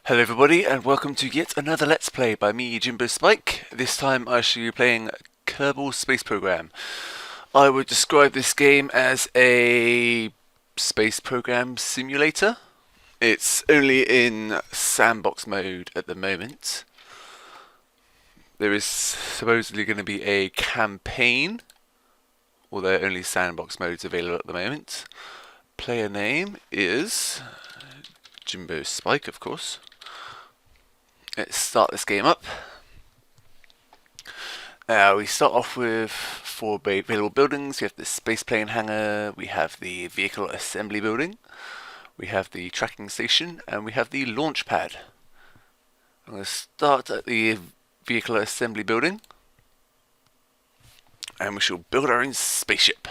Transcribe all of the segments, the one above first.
Hello everybody and welcome to yet another Let's Play by me, Jimbo Spike. This time I shall be playing Kerbal Space Program. I would describe this game as a space program simulator. It's only in sandbox mode at the moment. There is supposedly going to be a campaign, although only sandbox mode is available at the moment. Player name is Jimbo Spike, of course. Let's start this game up. We start off with four available buildings. We have the space plane hangar, we have the vehicle assembly building, we have the tracking station, and we have the launch pad. I'm going to start at the vehicle assembly building, and we shall build our own spaceship.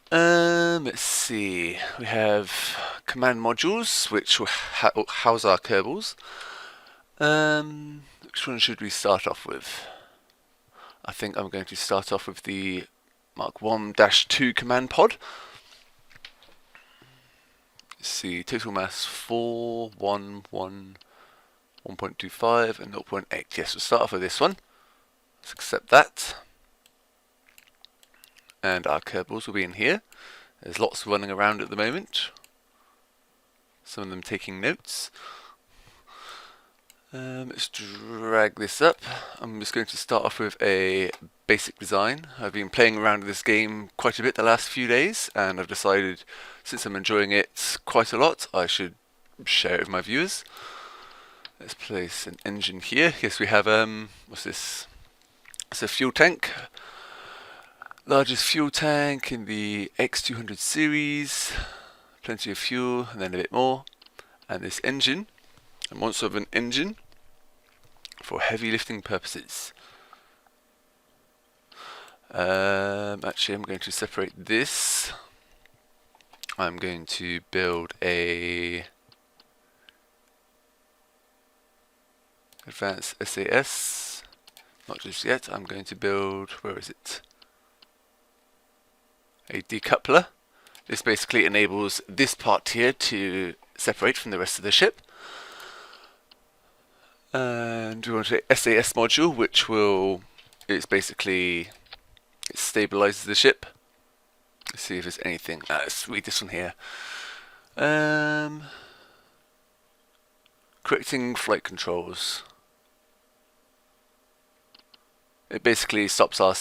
Let's see. We have command modules, which will house our Kerbals. Which one should we start off with? I think I'm going to start off with the Mark 1-2 command pod. Let's see, total mass 4, 1, 1, 1.25 and 0.8. Yes, we'll start off with this one. Let's accept that. And our Kerbals will be in here. There's lots running around at the moment. Some of them taking notes. Let's drag this up. I'm just going to start off with a basic design. I've been playing around with this game quite a bit the last few days, and I've decided, since I'm enjoying it quite a lot, I should share it with my viewers. Let's place an engine here. Yes, we have, what's this? It's a fuel tank. Largest fuel tank in the X200 series. Plenty of fuel, and then a bit more. And this engine. And once of an engine for heavy lifting purposes. Actually, I'm going to separate this. I'm going to build a advanced SAS. Not just yet. I'm going to build, where is it? A decoupler. This basically enables this part here to separate from the rest of the ship. And we want an SAS module, which will, it stabilizes the ship. Let's see if there's anything. Let's read this one here. Correcting flight controls. It basically stops our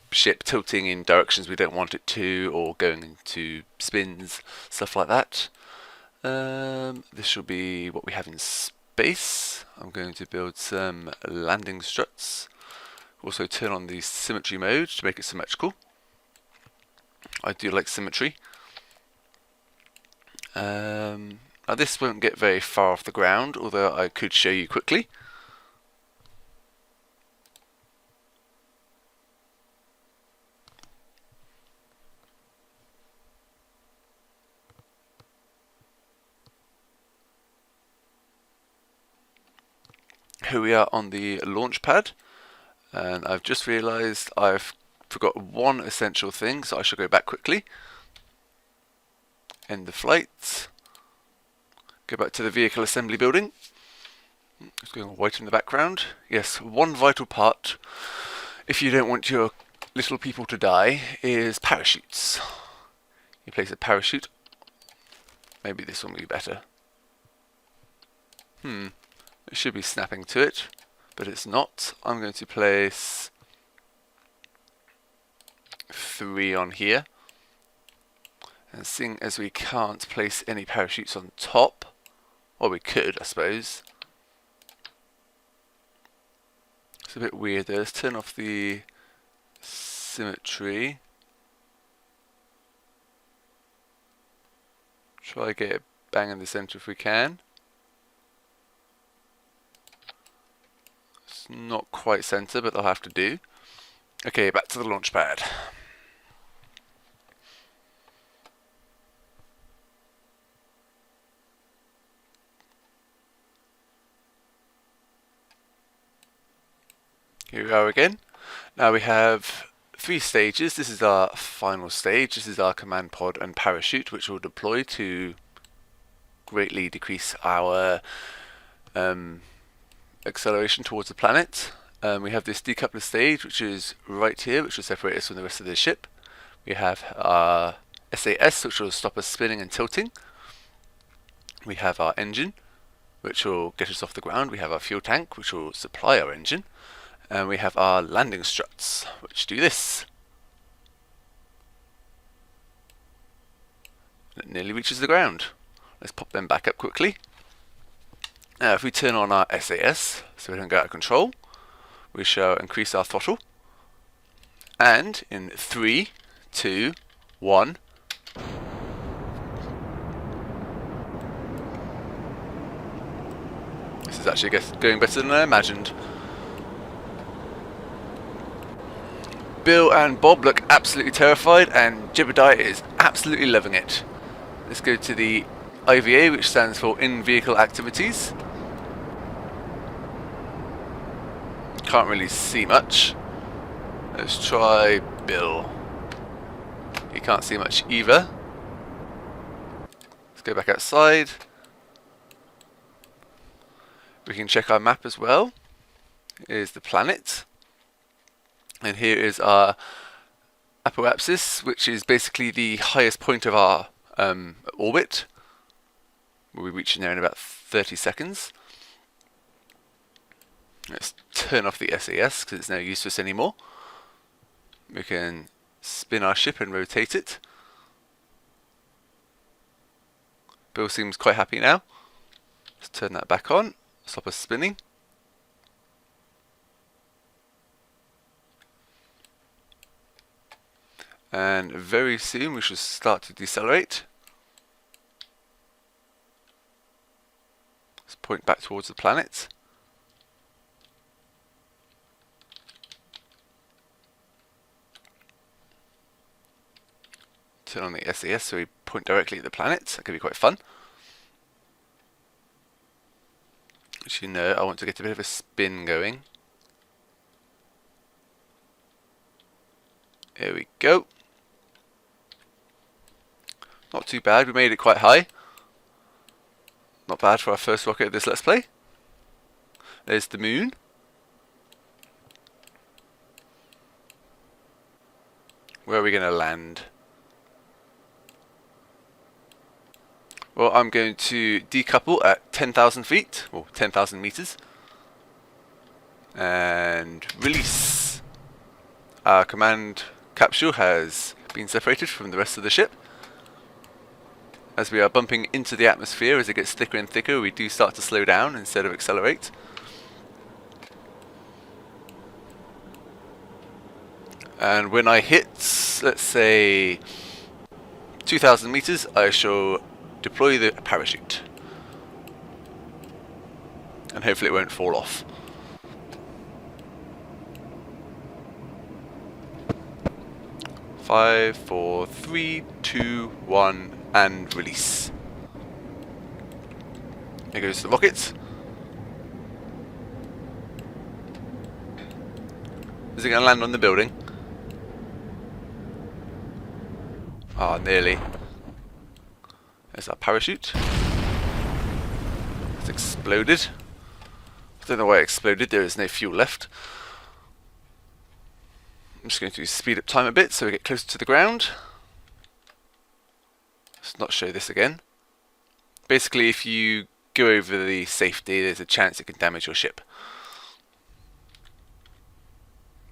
ship tilting in directions we don't want it to, or going into spins, stuff like that. This shall be what we have in space. I'm going to build some landing struts. Also turn on the symmetry mode to make it symmetrical. I do like symmetry. Now this won't get very far off the ground, although I could show you quickly. Here we are on the launch pad, and I've just realized I've forgot one essential thing, so I shall go back quickly. End the flight. Go back to the vehicle assembly building. It's going white in the background. Yes, one vital part, if you don't want your little people to die, is parachutes. You place a parachute. Maybe this one will be better. It should be snapping to it, but it's not. I'm going to place 3 on here. And seeing as we can't place any parachutes on top, well, we could, I suppose. It's a bit weird though. Let's turn off the symmetry. Try get it bang in the center if we can. Not quite center, but they'll have to do. Okay, back to the launch pad. Here we are again. Now we have 3 stages. This is our final stage. This is our command pod and parachute, which will deploy to greatly decrease our acceleration towards the planet. We have this decoupler stage, which is right here, which will separate us from the rest of the ship. We have our SAS, which will stop us spinning and tilting. We have our engine, which will get us off the ground. We have our fuel tank, which will supply our engine. And we have our landing struts, which do this. And it nearly reaches the ground. Let's pop them back up quickly. Now if we turn on our SAS, so we don't go out of control, we shall increase our throttle. And in 3, 2, 1... This is actually going better than I imagined. Bill and Bob look absolutely terrified, and Jebediah is absolutely loving it. Let's go to the IVA, which stands for In-Vehicle Activities. Can't really see much. Let's try Bill. He can't see much either. Let's go back outside. We can check our map as well. Here's the planet. And here is our apoapsis, which is basically the highest point of our orbit. We'll be reaching there in about 30 seconds. Let's turn off the SAS because it's no use to us anymore. We can spin our ship and rotate it. Bill seems quite happy now. Let's turn that back on. Stop us spinning. And very soon we should start to decelerate. Let's point back towards the planet. Turn on the SAS so we point directly at the planet. That could be quite fun. As you know, I want to get a bit of a spin going. Here we go. Not too bad, we made it quite high. Not bad for our first rocket of this Let's Play. There's the moon. Where are we going to land? Well, I'm going to decouple at 10,000 feet, or 10,000 meters, and release. Our command capsule has been separated from the rest of the ship. As we are bumping into the atmosphere, as it gets thicker and thicker, we do start to slow down instead of accelerate. And when I hit, let's say, 2,000 meters, I shall deploy the parachute. And hopefully it won't fall off. Five, 4, 3, 2, 1, and release. Here goes the rocket. Is it going to land on the building? Ah, nearly. There's our parachute. It's exploded. I don't know why it exploded, there is no fuel left. I'm just going to speed up time a bit so we get closer to the ground. Let's not show this again. Basically, if you go over the safety, there's a chance it can damage your ship.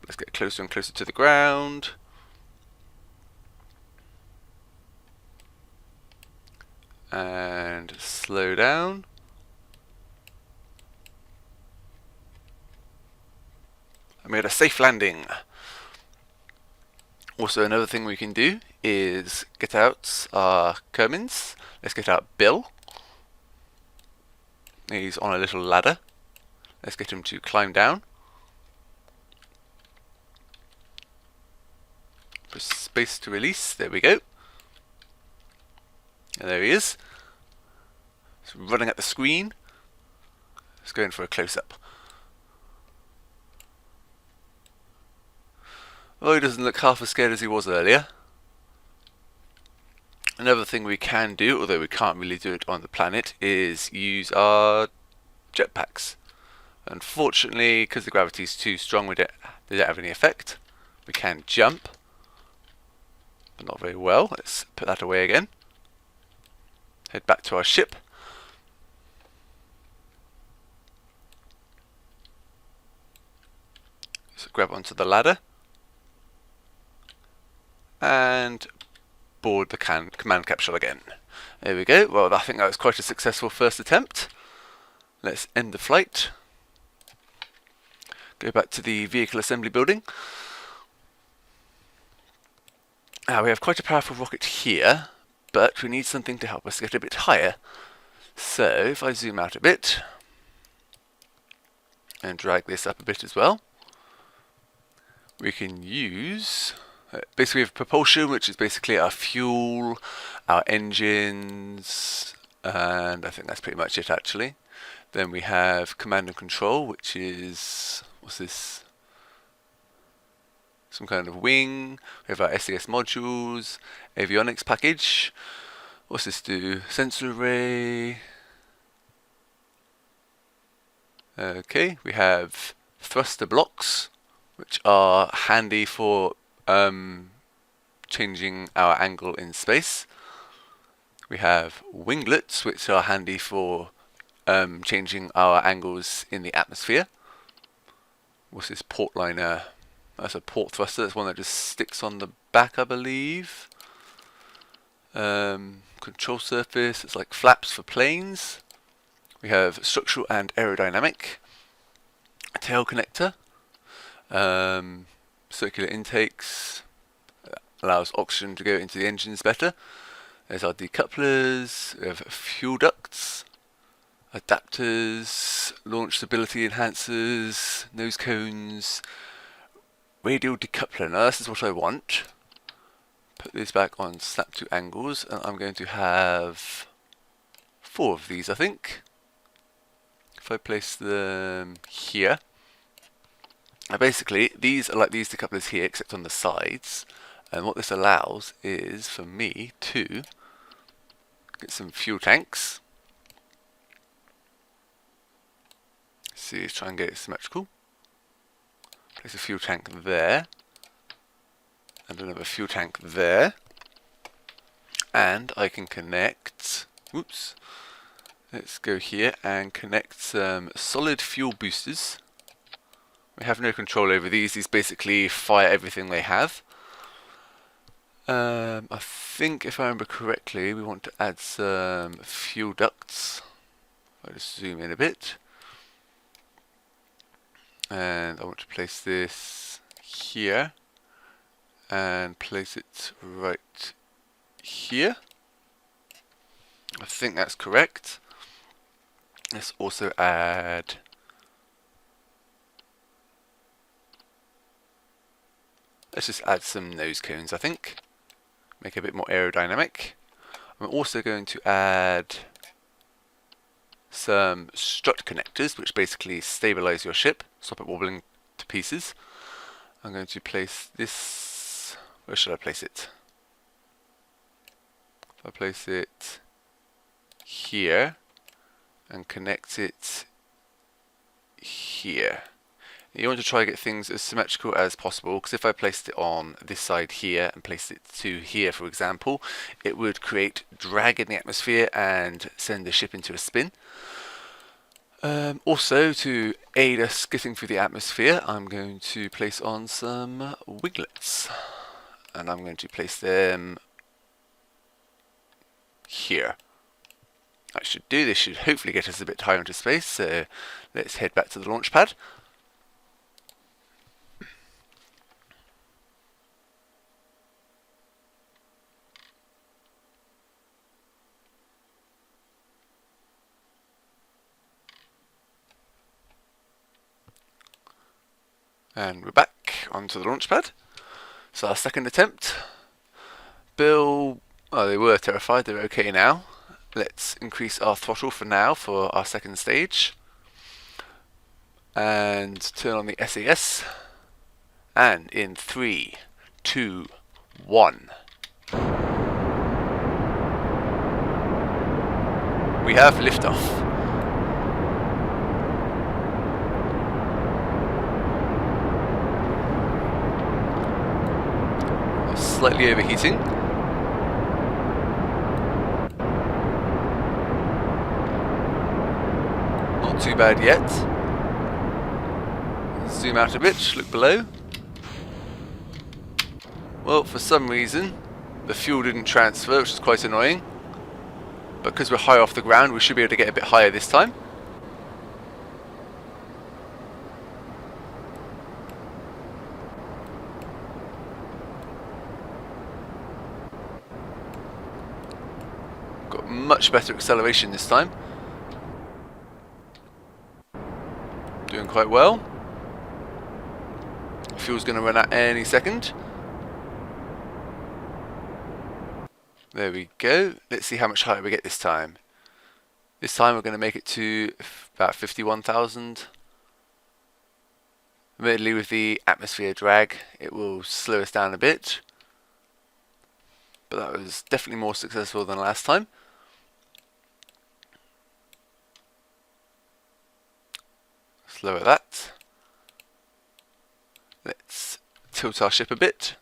Let's get closer and closer to the ground. And slow down. I made a safe landing. Also, another thing we can do is get out our Kerbals. Let's get out Bill. He's on a little ladder. Let's get him to climb down. Press space to release. There we go. And there he is. He's running at the screen. Let's go in for a close-up. Oh, he doesn't look half as scared as he was earlier. Another thing we can do, although we can't really do it on the planet, is use our jetpacks. Unfortunately, because the gravity is too strong, they don't have any effect. We can jump, but not very well. Let's put that away again. Head back to our ship. So grab onto the ladder and board the command capsule again. There we go. Well, I think that was quite a successful first attempt. Let's end the flight. Go back to the vehicle assembly building. We have quite a powerful rocket here, but we need something to help us get a bit higher. So if I zoom out a bit and drag this up a bit as well, we can use basically we have propulsion, which is basically our fuel, our engines, and I think that's pretty much it actually. Then we have command and control, which is, what's this? Some kind of wing. We have our SAS modules, avionics package. What's this do? Sensor array. Okay, we have thruster blocks, which are handy for changing our angle in space. We have winglets, which are handy for changing our angles in the atmosphere. What's this port liner? That's a port thruster. That's one that just sticks on the back, I believe. Control surface. It's like flaps for planes. We have structural and aerodynamic. A tail connector. Circular intakes. Allows oxygen to go into the engines better. There's our decouplers. We have fuel ducts. Adapters. Launch stability enhancers. Nose cones. Radial decoupler. Now this is what I want. Put this back on snap to angles, and I'm going to have 4 of these, I think. If I place them here. Now basically, these are like these decouplers here, except on the sides. And what this allows is for me to get some fuel tanks. See, let's try and get it symmetrical. Place a fuel tank there, and another fuel tank there, and I can connect, whoops, let's go here and connect some solid fuel boosters. We have no control over these basically fire everything they have. I think if I remember correctly, we want to add some fuel ducts. I'll just zoom in a bit. And I want to place this here and place it right here. I think that's correct. Let's also add some nose cones, I think. Make it a bit more aerodynamic. I'm also going to add some strut connectors, which basically stabilize your ship, stop it wobbling to pieces. I'm going to place this, where should I place it? If I place it here and connect it here. You want to try to get things as symmetrical as possible, because if I placed it on this side here and placed it to here, for example, it would create drag in the atmosphere and send the ship into a spin. Also, to aid us getting through the atmosphere, I'm going to place on some winglets, and I'm going to place them here. That should do. This should hopefully get us a bit higher into space, so let's head back to the launch pad. And we're back onto the launch pad. So our second attempt. Bill, oh, they were terrified, they're okay now. Let's increase our throttle for now for our second stage. And turn on the SAS. And in 3, 2, 1. We have liftoff. slightly overheating. Not too bad yet. Zoom out a bit, look below. Well, for some reason, the fuel didn't transfer, which is quite annoying. But because we're high off the ground, we should be able to get a bit higher this time. Got much better acceleration this time. Doing quite well. Fuel's going to run out any second. There we go. Let's see how much higher we get this time. This time we're going to make it to about 51,000. Admittedly, with the atmosphere drag, it will slow us down a bit. But that was definitely more successful than last time. Let's lower that. Let's tilt our ship a bit.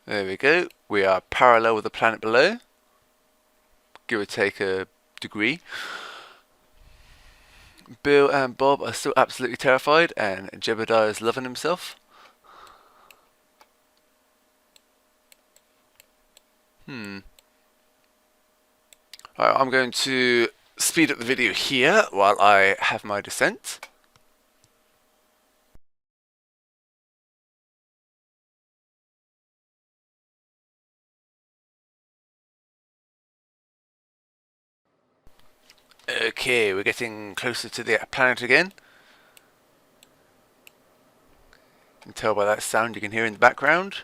There we go. We are parallel with the planet below. Give or take a degree. Bill and Bob are still absolutely terrified, and Jebediah is loving himself. Alright, I'm going to speed up the video here while I have my descent. Okay, we're getting closer to the planet again. You can tell by that sound you can hear in the background.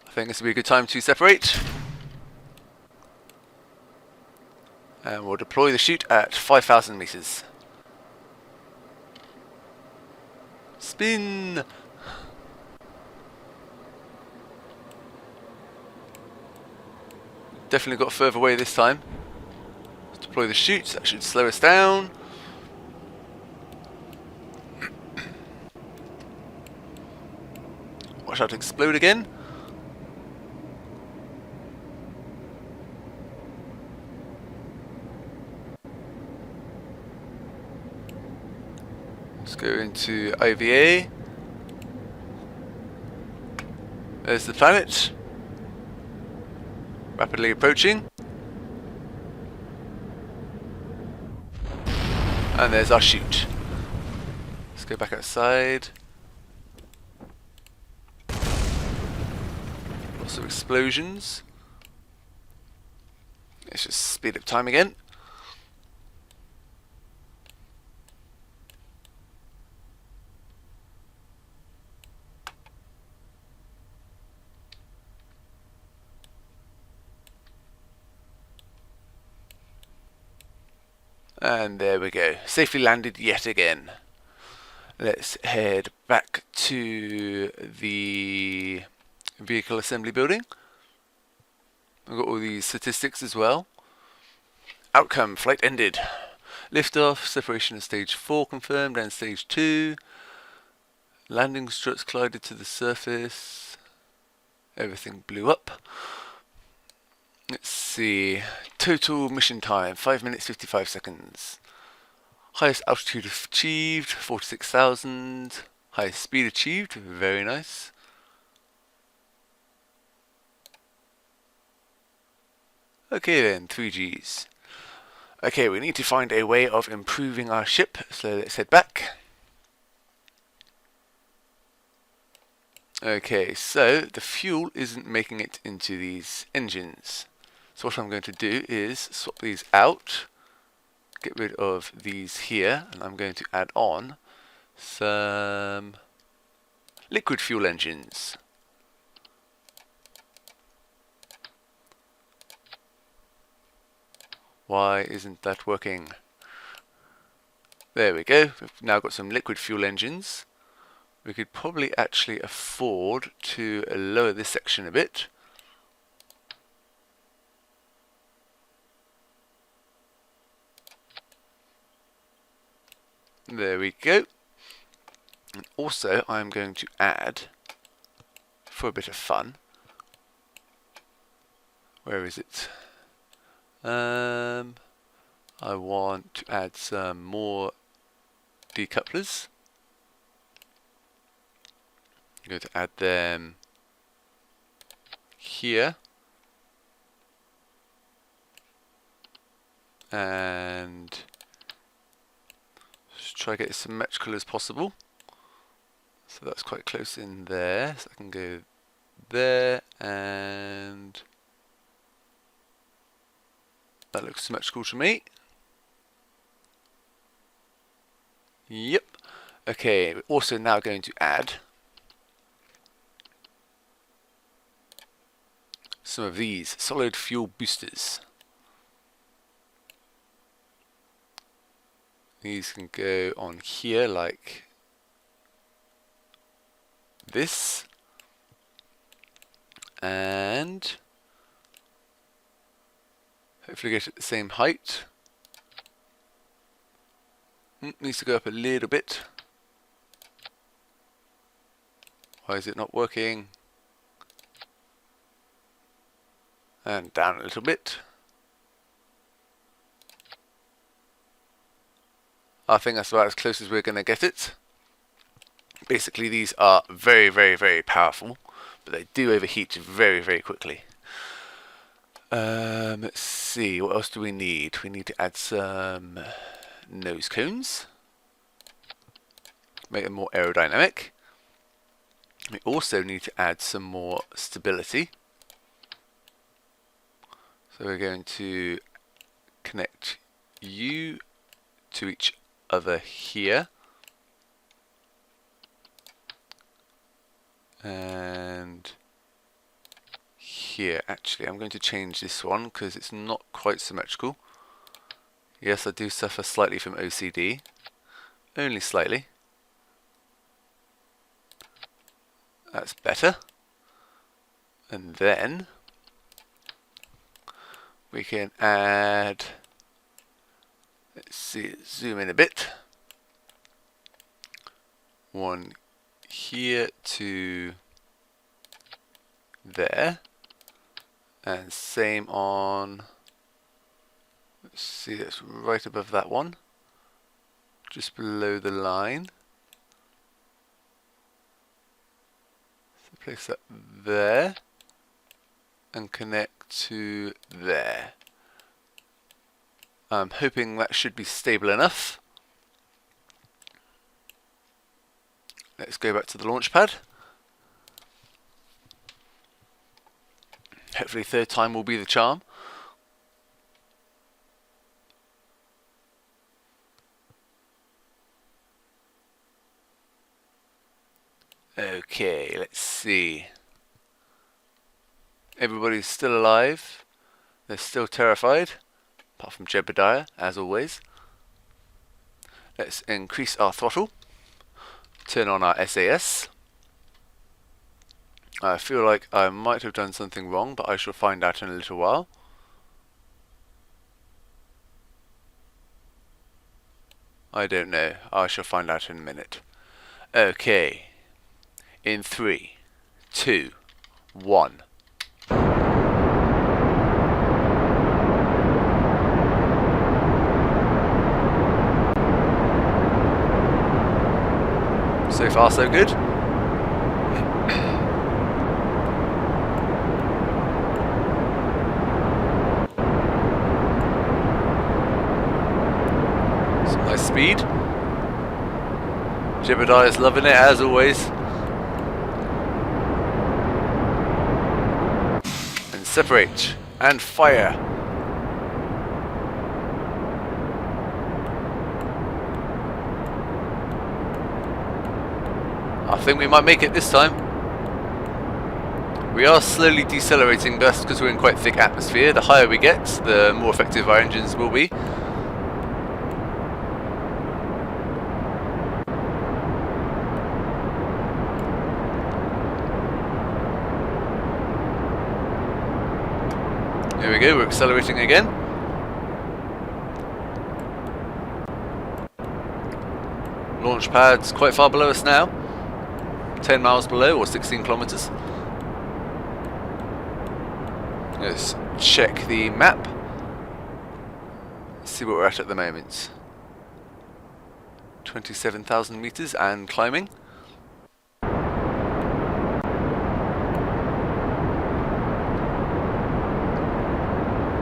I think this will be a good time to separate. And we'll deploy the chute at 5,000 meters. Spin! Definitely got further away this time. Let's deploy the chute, that should slow us down. Watch out to explode again. Let's go into IVA. There's the planet. Rapidly approaching. And there's our chute. Let's go back outside. Lots of explosions. Let's just speed up time again. And there we go. Safely landed yet again. Let's head back to the vehicle assembly building. I've got all these statistics as well. Outcome, flight ended. Liftoff, separation of stage 4 confirmed and stage 2. Landing struts collided to the surface. Everything blew up. Let's see. Total mission time, 5 minutes 55 seconds. Highest altitude achieved, 46,000. Highest speed achieved, very nice. Okay then, 3Gs. Okay, we need to find a way of improving our ship, so let's head back. Okay, so the fuel isn't making it into these engines. So what I'm going to do is swap these out, get rid of these here, and I'm going to add on some liquid fuel engines. Why isn't that working? There we go. We've now got some liquid fuel engines. We could probably actually afford to lower this section a bit. There we go. And also, I'm going to add, for a bit of fun, where is it? I want to add some more decouplers. I'm going to add them here. And just try to get as symmetrical as possible. So that's quite close in there. So I can go there, and that looks symmetrical to me. Yep. Okay, we're also now going to add some of these solid fuel boosters. These can go on here like this, and hopefully get at the same height. Needs to go up a little bit. Why is it not working? And down a little bit. I think that's about as close as we're going to get it. Basically, these are very, very, very powerful, but they do overheat very, very quickly. Let's see, what else do we need? We need to add some nose cones, make them more aerodynamic. We also need to add some more stability. So we're going to connect you to each other here. And here, actually, I'm going to change this one because it's not quite symmetrical. Yes, I do suffer slightly from OCD, only slightly. That's better. And then we can add, let's see, zoom in a bit. One here to there, and same on, let's see, that's right above that one, just below the line. So place that there and connect to there. I'm hoping that should be stable enough. Let's go back to the launch pad. Hopefully third time will be the charm. Okay, let's see. Everybody's still alive. They're still terrified, apart from Jebediah, as always. Let's increase our throttle. Turn on our SAS. I feel like I might have done something wrong, but I shall find out in a little while. I don't know. I shall find out in a minute. Okay. In 3, 2, 1. So far, so good. Some nice speed. Jebediah is loving it as always. And separate and fire. I think we might make it this time. We are slowly decelerating just because we're in quite thick atmosphere. The higher we get, the more effective our engines will be. There we go, we're accelerating again. Launch pad's quite far below us now. 10 miles below, or 16 kilometers. Let's check the map. See where we're at the moment. 27,000 meters and climbing.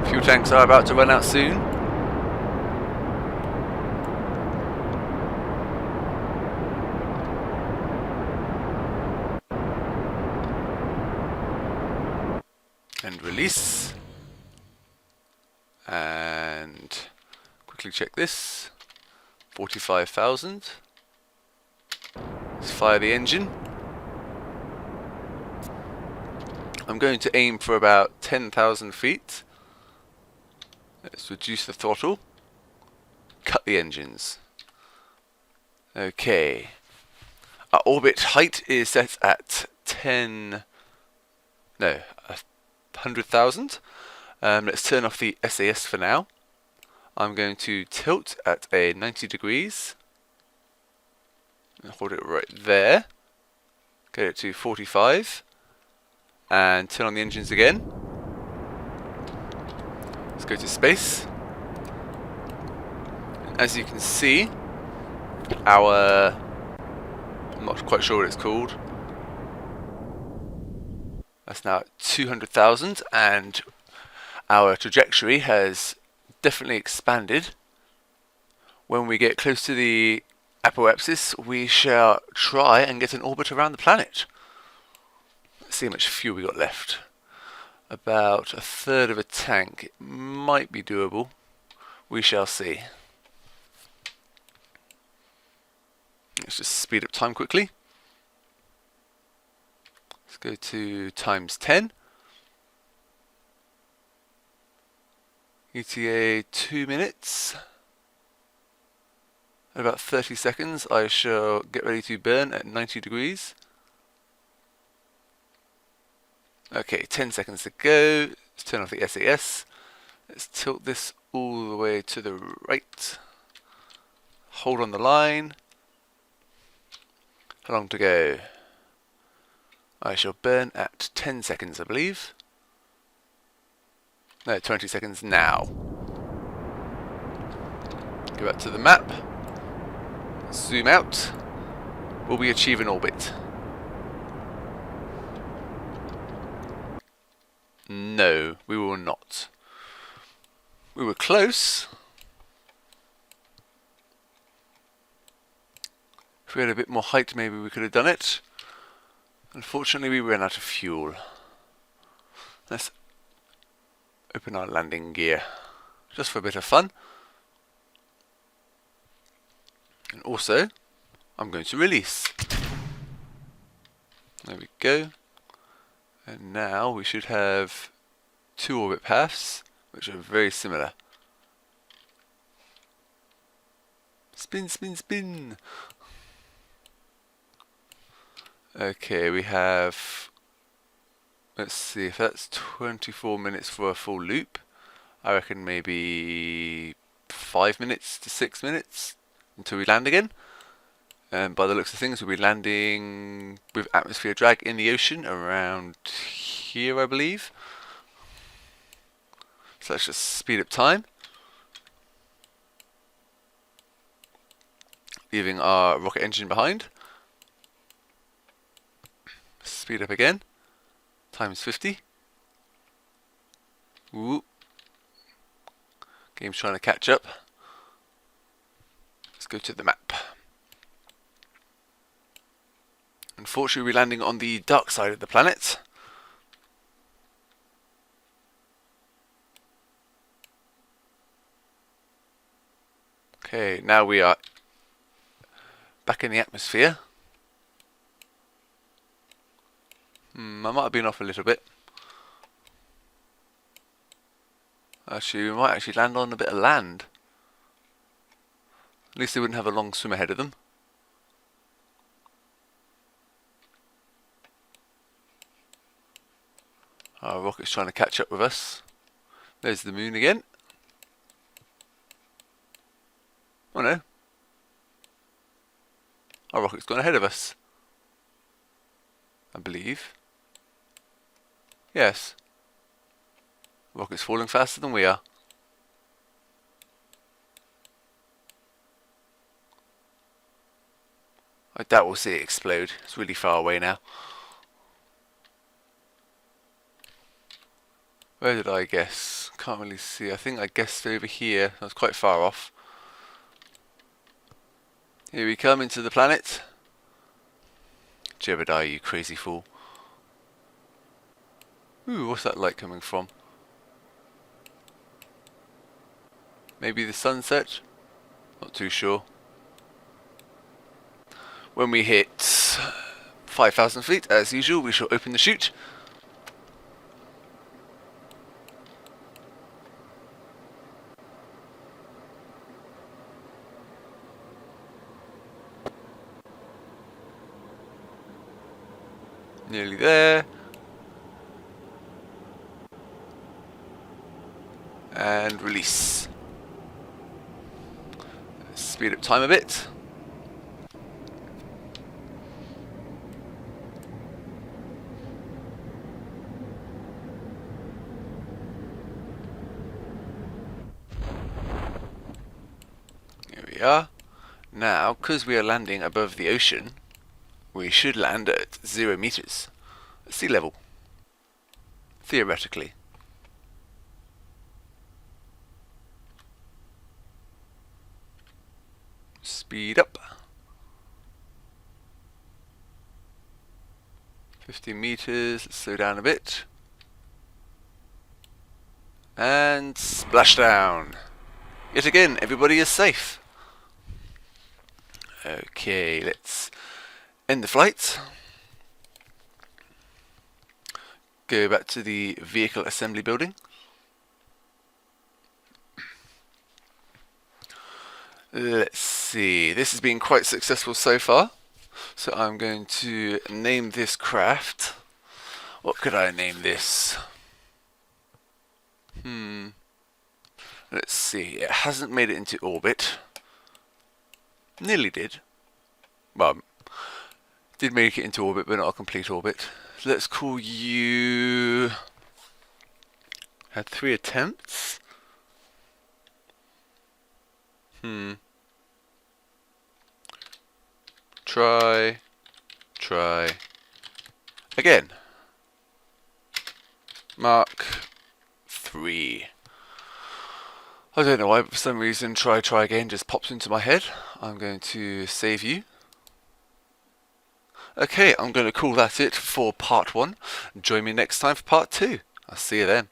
Fuel tanks are about to run out soon. And release. And quickly check this. 45,000. Let's fire the engine. I'm going to aim for about 10,000 feet. Let's reduce the throttle. Cut the engines. Okay. Our orbit height is set at 100,000. Let's turn off the SAS for now. I'm going to tilt at a 90 degrees. And hold it right there. Get it to 45. And turn on the engines again. Let's go to space. And as you can see, I'm not quite sure what it's called. That's now at 200,000, and our trajectory has definitely expanded. When we get close to the apoapsis, we shall try and get an orbit around the planet. Let's see how much fuel we got left. About a third of a tank. It might be doable. We shall see. Let's just speed up time quickly. Let's go to times 10. ETA 2 minutes. In about 30 seconds I shall get ready to burn at 90 degrees. Okay, 10 seconds to go. Let's turn off the SAS. Let's tilt this all the way to the right. Hold on the line. How long to go? I shall burn at 10 seconds, I believe. No, 20 seconds now. Go back to the map. Zoom out. Will we achieve an orbit? No, we will not. We were close. If we had a bit more height, maybe we could have done it. Unfortunately, we ran out of fuel. Let's open our landing gear, just for a bit of fun. And also, I'm going to release. There we go. And now we should have 2 orbit paths, which are very similar. Spin, spin, spin! Okay, we have... Let's see, if that's 24 minutes for a full loop, I reckon maybe 5 minutes to 6 minutes until we land again. And by the looks of things, we'll be landing with atmosphere drag in the ocean around here, I believe. So let's just speed up time. Leaving our rocket engine behind. Speed up again. Times 50. Whoop. Game's trying to catch up. Let's go to the map. Unfortunately, we're landing on the dark side of the planet. Okay, now we are back in the atmosphere. I might have been off a little bit. Actually, we might actually land on a bit of land. At least they wouldn't have a long swim ahead of them. Our rocket's trying to catch up with us. There's the moon again. Oh no. Our rocket's gone ahead of us, I believe. Yes. Rocket's falling faster than we are. I doubt we'll see it explode. It's really far away now. Where did I guess? Can't really see. I think I guessed over here. I was quite far off. Here we come into the planet. Jebediah, you crazy fool. Ooh, what's that light coming from? Maybe the sunset? Not too sure. When we hit 5,000 feet, as usual, we shall open the chute. Nearly there. And release. Speed up time a bit. Here we are. Now, because we are landing above the ocean, we should land at 0 meters, at sea level, theoretically. Speed up. 50 meters, let's slow down a bit. And splashdown. Yet again, everybody is safe. Okay, let's end the flight. Go back to the vehicle assembly building. Let's see, this has been quite successful so far. So I'm going to name this craft. What could I name this? Let's see, it hasn't made it into orbit. Nearly did. Well, did make it into orbit, but not a complete orbit. So let's call you... Had 3 attempts? Try. Again. Mark 3. I don't know why, but for some reason try again just pops into my head. I'm going to save you. Okay, I'm going to call that it for part 1. Join me next time for part 2. I'll see you then.